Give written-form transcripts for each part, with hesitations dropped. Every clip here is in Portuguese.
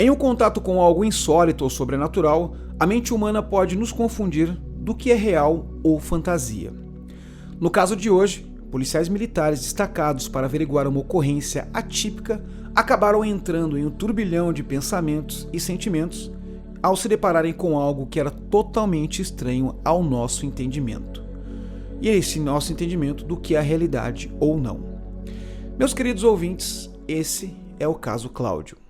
Em um contato com algo insólito ou sobrenatural, a mente humana pode nos confundir do que é real ou fantasia. No caso de hoje, policiais militares destacados para averiguar uma ocorrência atípica acabaram entrando em um turbilhão de pensamentos e sentimentos ao se depararem com algo que era totalmente estranho ao nosso entendimento. E esse nosso entendimento do que é a realidade ou não. Meus queridos ouvintes, esse é o caso Cláudio.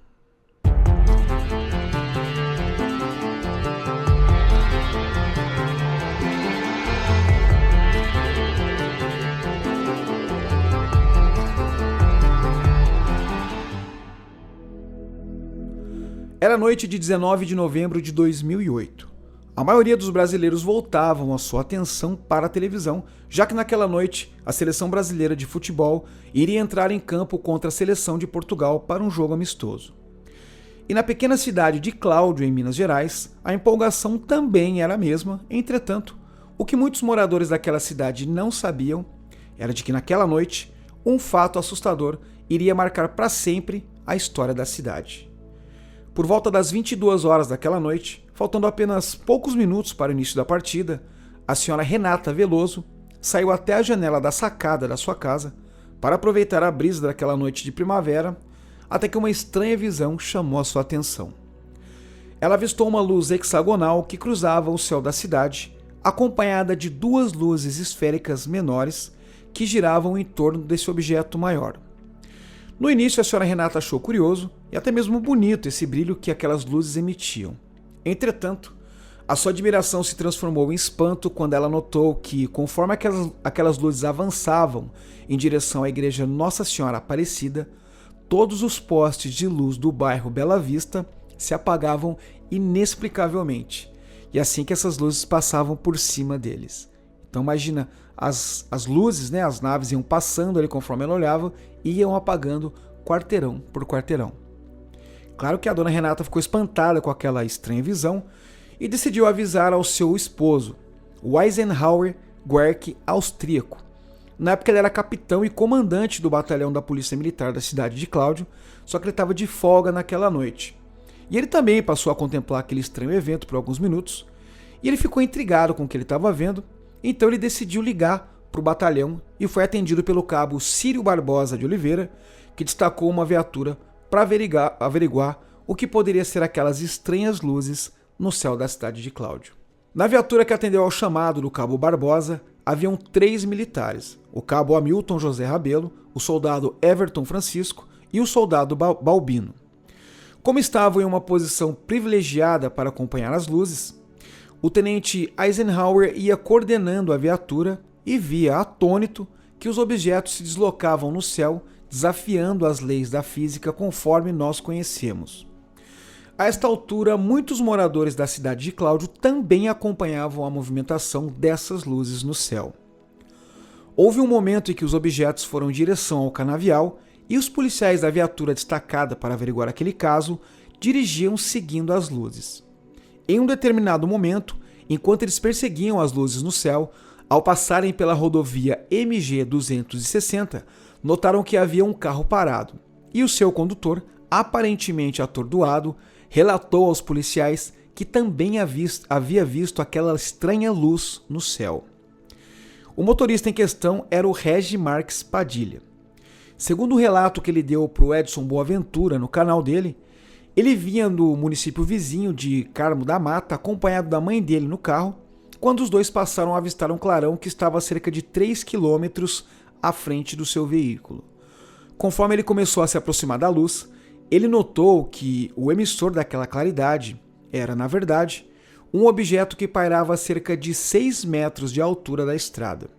Era noite de 19 de novembro de 2008. A maioria dos brasileiros voltavam a sua atenção para a televisão, já que naquela noite a seleção brasileira de futebol iria entrar em campo contra a seleção de Portugal para um jogo amistoso. E na pequena cidade de Cláudio, em Minas Gerais, a empolgação também era a mesma. Entretanto, o que muitos moradores daquela cidade não sabiam era de que naquela noite um fato assustador iria marcar para sempre a história da cidade. Por volta das 22 horas daquela noite, faltando apenas poucos minutos para o início da partida, a senhora Renata Veloso saiu até a janela da sacada da sua casa para aproveitar a brisa daquela noite de primavera, até que uma estranha visão chamou a sua atenção. Ela avistou uma luz hexagonal que cruzava o céu da cidade, acompanhada de duas luzes esféricas menores que giravam em torno desse objeto maior. No início, a senhora Renata achou curioso e até mesmo bonito esse brilho que aquelas luzes emitiam. Entretanto, a sua admiração se transformou em espanto quando ela notou que, conforme aquelas luzes avançavam em direção à igreja Nossa Senhora Aparecida, todos os postes de luz do bairro Bela Vista se apagavam inexplicavelmente, e assim que essas luzes passavam por cima deles. Então imagina, as luzes, as naves iam passando ali conforme ela olhava e iam apagando quarteirão por quarteirão. Claro que a dona Renata ficou espantada com aquela estranha visão e decidiu avisar ao seu esposo, o Eisenhower Guerck austríaco. Na época ele era capitão e comandante do batalhão da Polícia Militar da cidade de Cláudio, só que ele estava de folga naquela noite. E ele também passou a contemplar aquele estranho evento por alguns minutos, e ele ficou intrigado com o que ele estava vendo, então ele decidiu ligar para o batalhão e foi atendido pelo cabo Círio Barbosa de Oliveira, que destacou uma viatura para averiguar o que poderia ser aquelas estranhas luzes no céu da cidade de Cláudio. Na viatura que atendeu ao chamado do cabo Barbosa, haviam 3 militares, o cabo Hamilton José Rabelo, o soldado Everton Francisco e o soldado Balbino. Como estavam em uma posição privilegiada para acompanhar as luzes, o tenente Eisenhower ia coordenando a viatura e via atônito que os objetos se deslocavam no céu, desafiando as leis da física conforme nós conhecemos. A esta altura, muitos moradores da cidade de Cláudio também acompanhavam a movimentação dessas luzes no céu. Houve um momento em que os objetos foram em direção ao canavial e os policiais da viatura destacada para averiguar aquele caso dirigiam seguindo as luzes. Em um determinado momento, enquanto eles perseguiam as luzes no céu, ao passarem pela rodovia MG 260, notaram que havia um carro parado, e o seu condutor, aparentemente atordoado, relatou aos policiais que também havia visto aquela estranha luz no céu. O motorista em questão era o Regi Marques Padilha. Segundo o relato que ele deu para o Edson Boaventura no canal dele, ele vinha do município vizinho de Carmo da Mata, acompanhado da mãe dele no carro, quando os dois passaram a avistar um clarão que estava a cerca de 3 quilômetros à frente do seu veículo. Conforme ele começou a se aproximar da luz, ele notou que o emissor daquela claridade era, na verdade, um objeto que pairava a cerca de 6 metros de altura da estrada.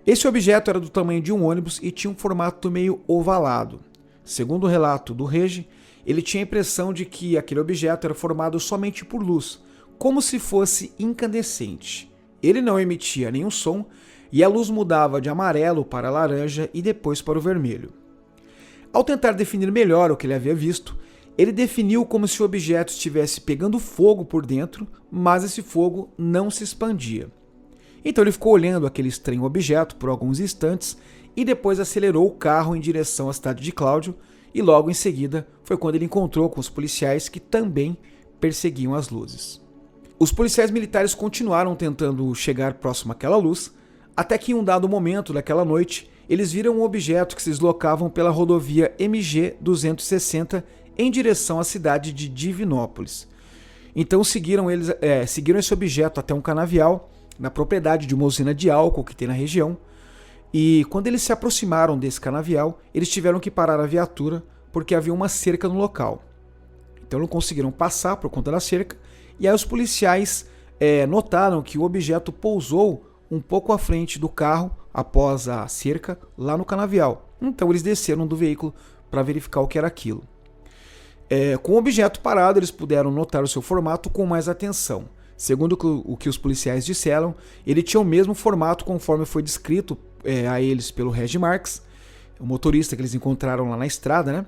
Esse objeto era do tamanho de um ônibus e tinha um formato meio ovalado. Segundo o relato do Regi, ele tinha a impressão de que aquele objeto era formado somente por luz, como se fosse incandescente. Ele não emitia nenhum som e a luz mudava de amarelo para laranja e depois para o vermelho. Ao tentar definir melhor o que ele havia visto, ele definiu como se o objeto estivesse pegando fogo por dentro, mas esse fogo não se expandia. Então ele ficou olhando aquele estranho objeto por alguns instantes e depois acelerou o carro em direção à cidade de Cláudio e logo em seguida foi quando ele encontrou com os policiais que também perseguiam as luzes. Os policiais militares continuaram tentando chegar próximo àquela luz, até que em um dado momento daquela noite, eles viram um objeto que se deslocavam pela rodovia MG 260 em direção à cidade de Divinópolis. Então seguiram esse objeto até um canavial, na propriedade de uma usina de álcool que tem na região, e quando eles se aproximaram desse canavial, eles tiveram que parar a viatura porque havia uma cerca no local. Então não conseguiram passar por conta da cerca, e aí os policiais notaram que o objeto pousou um pouco à frente do carro, após a cerca, lá no canavial. Então eles desceram do veículo para verificar o que era aquilo. Com o objeto parado, eles puderam notar o seu formato com mais atenção. Segundo o que os policiais disseram, ele tinha o mesmo formato conforme foi descrito a eles pelo Regi Marques, o motorista que eles encontraram lá na estrada, né?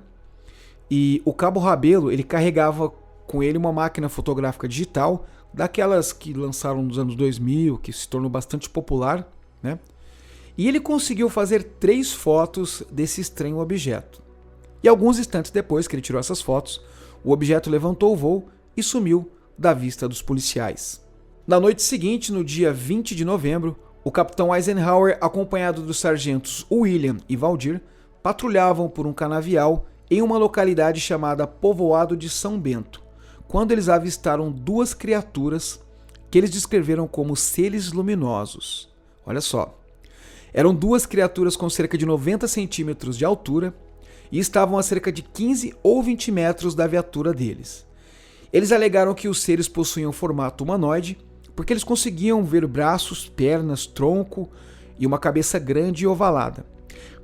E o Cabo Rabelo, ele carregava com ele uma máquina fotográfica digital, daquelas que lançaram nos anos 2000, que se tornou bastante popular, né? E ele conseguiu fazer 3 fotos desse estranho objeto. E alguns instantes depois que ele tirou essas fotos, o objeto levantou o voo e sumiu da vista dos policiais. Na noite seguinte, no dia 20 de novembro, o capitão Eisenhower, acompanhado dos sargentos William e Valdir, patrulhavam por um canavial em uma localidade chamada Povoado de São Bento, quando eles avistaram 2 criaturas que eles descreveram como seres luminosos. Olha só, eram 2 criaturas com cerca de 90 centímetros de altura e estavam a cerca de 15 ou 20 metros da viatura deles. Eles alegaram que os seres possuíam formato humanoide porque eles conseguiam ver braços, pernas, tronco e uma cabeça grande e ovalada.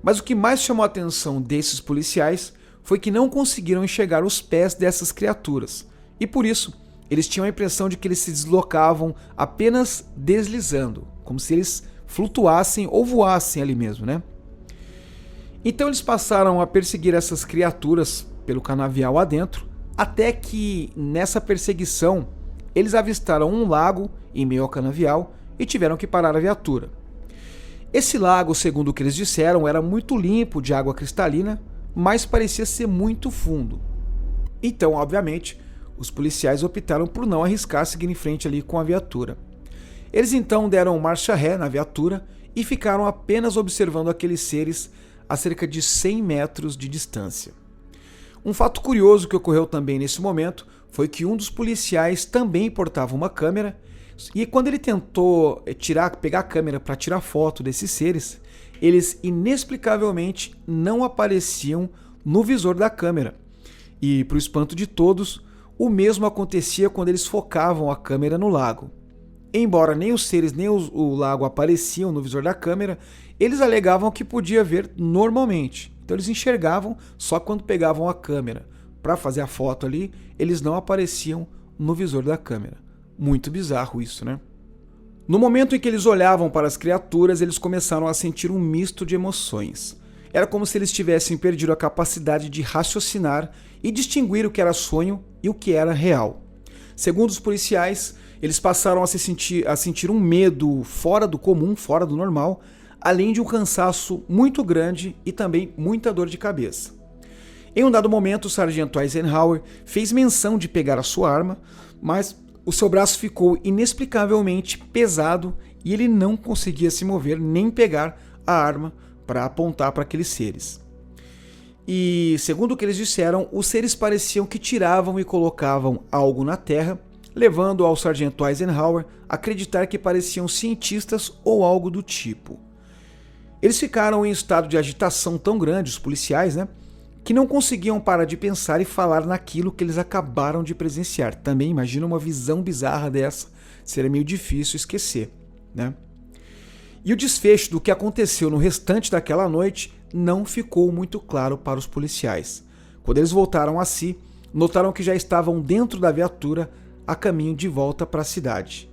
Mas o que mais chamou a atenção desses policiais foi que não conseguiram enxergar os pés dessas criaturas, e por isso eles tinham a impressão de que eles se deslocavam apenas deslizando, como se eles flutuassem ou voassem ali mesmo, né? Então eles passaram a perseguir essas criaturas pelo canavial adentro, até que nessa perseguição eles avistaram um lago em meio ao canavial e tiveram que parar a viatura. Esse lago, segundo o que eles disseram, era muito limpo, de água cristalina, mas parecia ser muito fundo. Então, obviamente, os policiais optaram por não arriscar seguir em frente ali com a viatura. Eles então deram marcha ré na viatura e ficaram apenas observando aqueles seres a cerca de 100 metros de distância. Um fato curioso que ocorreu também nesse momento foi que um dos policiais também portava uma câmera, e quando ele tentou pegar a câmera para tirar foto desses seres, eles inexplicavelmente não apareciam no visor da câmera. E, para o espanto de todos, o mesmo acontecia quando eles focavam a câmera no lago. Embora nem os seres nem o lago apareciam no visor da câmera, eles alegavam que podia ver normalmente. Então eles enxergavam só quando pegavam a câmera. Para fazer a foto ali, eles não apareciam no visor da câmera. Muito bizarro isso, né? No momento em que eles olhavam para as criaturas, eles começaram a sentir um misto de emoções. Era como se eles tivessem perdido a capacidade de raciocinar e distinguir o que era sonho e o que era real. Segundo os policiais, eles passaram a sentir um medo fora do comum, fora do normal, além de um cansaço muito grande e também muita dor de cabeça. Em um dado momento, o sargento Eisenhower fez menção de pegar a sua arma, mas o seu braço ficou inexplicavelmente pesado e ele não conseguia se mover nem pegar a arma para apontar para aqueles seres. E, segundo o que eles disseram, os seres pareciam que tiravam e colocavam algo na terra, levando ao sargento Eisenhower a acreditar que pareciam cientistas ou algo do tipo. Eles ficaram em estado de agitação tão grande, os policiais, né, que não conseguiam parar de pensar e falar naquilo que eles acabaram de presenciar. Também imagina uma visão bizarra dessa, seria meio difícil esquecer, né? E o desfecho do que aconteceu no restante daquela noite não ficou muito claro para os policiais. Quando eles voltaram a si, notaram que já estavam dentro da viatura a caminho de volta para a cidade.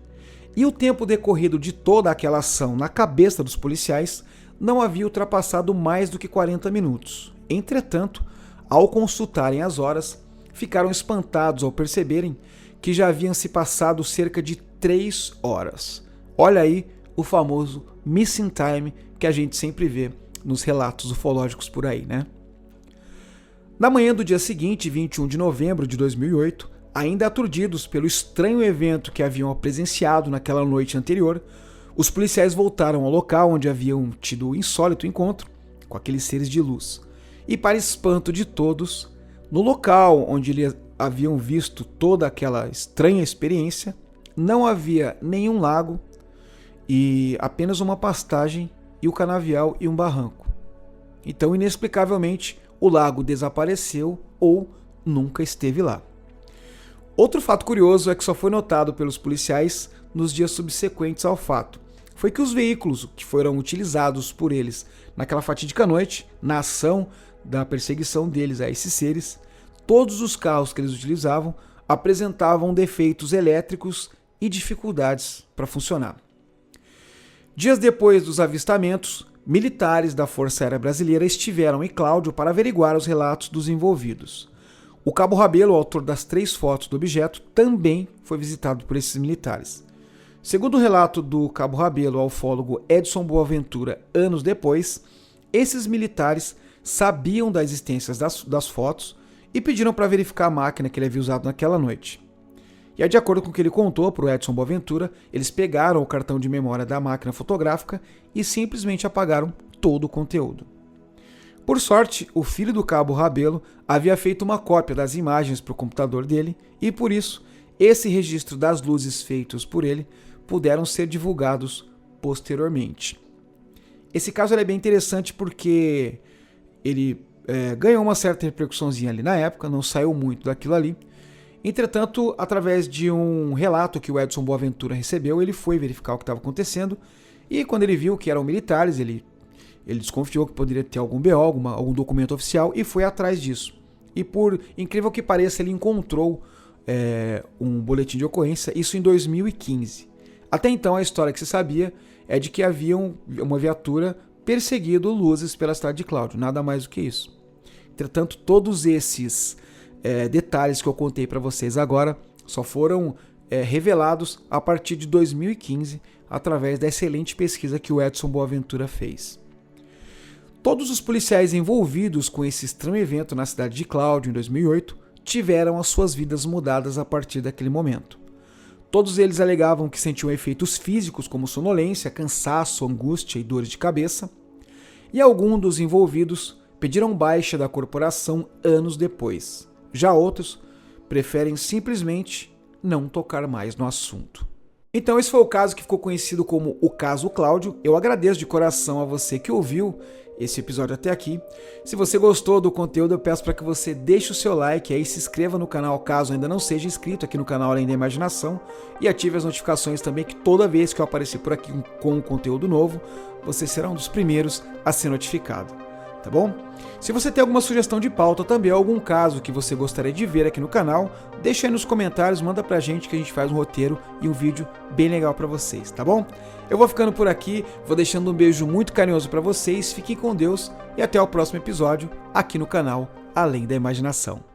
E o tempo decorrido de toda aquela ação na cabeça dos policiais não havia ultrapassado mais do que 40 minutos. Entretanto, ao consultarem as horas, ficaram espantados ao perceberem que já haviam se passado cerca de 3 horas. Olha aí o famoso missing time que a gente sempre vê nos relatos ufológicos por aí, né? Na manhã do dia seguinte, 21 de novembro de 2008, ainda aturdidos pelo estranho evento que haviam presenciado naquela noite anterior, os policiais voltaram ao local onde haviam tido o insólito encontro com aqueles seres de luz. E para espanto de todos, no local onde eles haviam visto toda aquela estranha experiência, não havia nenhum lago e apenas uma pastagem e o canavial e um barranco. Então, inexplicavelmente, o lago desapareceu ou nunca esteve lá. Outro fato curioso é que só foi notado pelos policiais nos dias subsequentes ao fato. Foi que os veículos que foram utilizados por eles naquela fatídica noite, na ação da perseguição deles a esses seres, todos os carros que eles utilizavam apresentavam defeitos elétricos e dificuldades para funcionar. Dias depois dos avistamentos, militares da Força Aérea Brasileira estiveram em Cláudio para averiguar os relatos dos envolvidos. O Cabo Rabelo, o autor das 3 fotos do objeto, também foi visitado por esses militares. Segundo o relato do Cabo Rabelo ao ufólogo Edson Boaventura, anos depois, esses militares sabiam da existência das fotos e pediram para verificar a máquina que ele havia usado naquela noite. E aí, de acordo com o que ele contou para o Edson Boaventura, eles pegaram o cartão de memória da máquina fotográfica e simplesmente apagaram todo o conteúdo. Por sorte, o filho do Cabo Rabelo havia feito uma cópia das imagens para o computador dele e, por isso, esse registro das luzes feitos por ele puderam ser divulgados posteriormente. Esse caso é bem interessante porque ele ganhou uma certa repercussãozinha ali na época, não saiu muito daquilo ali. Entretanto, através de um relato que o Edson Boaventura recebeu, ele foi verificar o que estava acontecendo e quando ele viu que eram militares, ele desconfiou que poderia ter algum BO, algum documento oficial e foi atrás disso. E por incrível que pareça, ele encontrou um boletim de ocorrência, isso em 2015. Até então, a história que se sabia é de que havia uma viatura perseguindo luzes pela cidade de Cláudio, nada mais do que isso. Entretanto, todos esses detalhes que eu contei para vocês agora só foram revelados a partir de 2015, através da excelente pesquisa que o Edson Boaventura fez. Todos os policiais envolvidos com esse estranho evento na cidade de Cláudio, em 2008, tiveram as suas vidas mudadas a partir daquele momento. Todos eles alegavam que sentiam efeitos físicos como sonolência, cansaço, angústia e dores de cabeça, e alguns dos envolvidos pediram baixa da corporação anos depois. Já outros preferem simplesmente não tocar mais no assunto. Então esse foi o caso que ficou conhecido como o caso Cláudio. Eu agradeço de coração a você que ouviu esse episódio até aqui. Se você gostou do conteúdo, eu peço para que você deixe o seu like aí, se inscreva no canal caso ainda não seja inscrito aqui no canal Além da Imaginação e ative as notificações também, que toda vez que eu aparecer por aqui com um conteúdo novo, você será um dos primeiros a ser notificado. Tá bom? Se você tem alguma sugestão de pauta também, algum caso que você gostaria de ver aqui no canal, deixa aí nos comentários, manda pra gente que a gente faz um roteiro e um vídeo bem legal pra vocês, tá bom? Eu vou ficando por aqui, vou deixando um beijo muito carinhoso pra vocês, fiquem com Deus e até o próximo episódio aqui no canal Além da Imaginação.